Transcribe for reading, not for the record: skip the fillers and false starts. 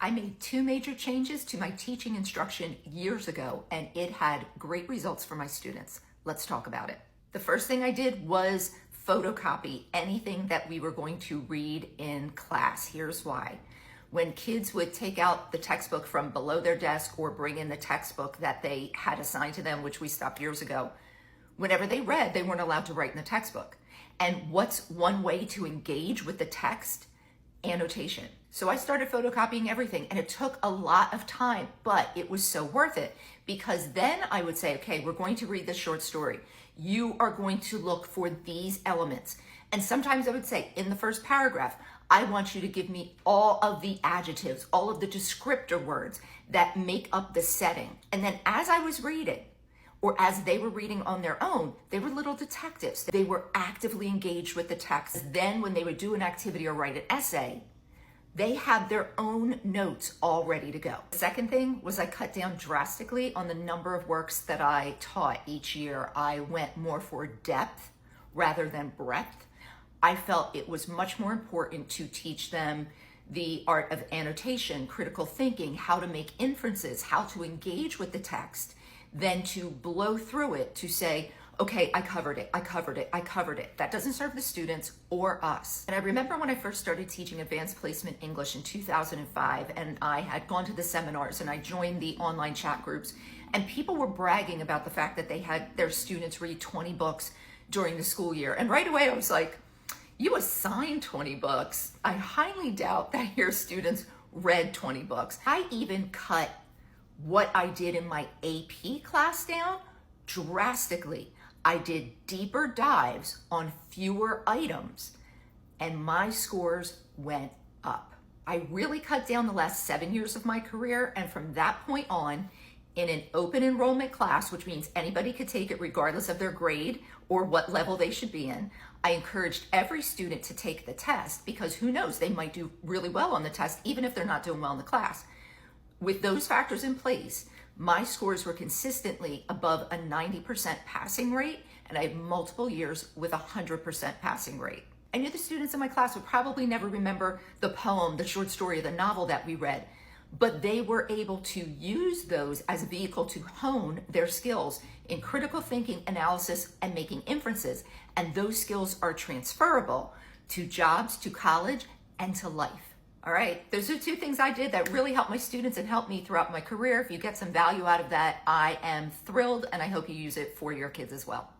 I made two major changes to my teaching instruction years ago, and it had great results for my students. Let's talk about it. The first thing I did was photocopy anything that we were going to read in class. Here's why. When kids would take out the textbook from below their desk or bring in the textbook that they had assigned to them, which we stopped years ago, whenever they read, they weren't allowed to write in the textbook. And what's one way to engage with the text? Annotation. So I started photocopying everything, and it took a lot of time, but it was so worth it, because then I would say, okay, we're going to read this short story. You are going to look for these elements. And sometimes I would say in the first paragraph, I want you to give me all of the adjectives, all of the descriptor words that make up the setting. And then as I was reading, or as they were reading on their own, they were little detectives. They were actively engaged with the text. Then when they would do an activity or write an essay, they had their own notes all ready to go. The second thing was I cut down drastically on the number of works that I taught each year. I went more for depth rather than breadth. I felt it was much more important to teach them the art of annotation, critical thinking, how to make inferences, how to engage with the text, than to blow through it to say, okay, I covered it, I covered it, I covered it. That doesn't serve the students or us. And I remember when I first started teaching advanced placement English in 2005, and I had gone to the seminars and I joined the online chat groups, and people were bragging about the fact that they had their students read 20 books during the school year. And right away I was like, you assigned 20 books. I highly doubt that your students read 20 books. I even cut what I did in my AP class down drastically. I did deeper dives on fewer items, and my scores went up. I really cut down the last 7 years of my career, and from that point on, in an open enrollment class, which means anybody could take it regardless of their grade or what level they should be in, I encouraged every student to take the test, because who knows, they might do really well on the test even if they're not doing well in the class. With those factors in place, my scores were consistently above a 90% passing rate, and I had multiple years with a 100% passing rate. I knew the students in my class would probably never remember the poem, the short story, or the novel that we read, but they were able to use those as a vehicle to hone their skills in critical thinking, analysis, and making inferences. And those skills are transferable to jobs, to college, and to life. All right, those are two things I did that really helped my students and helped me throughout my career. If you get some value out of that, I am thrilled, and I hope you use it for your kids as well.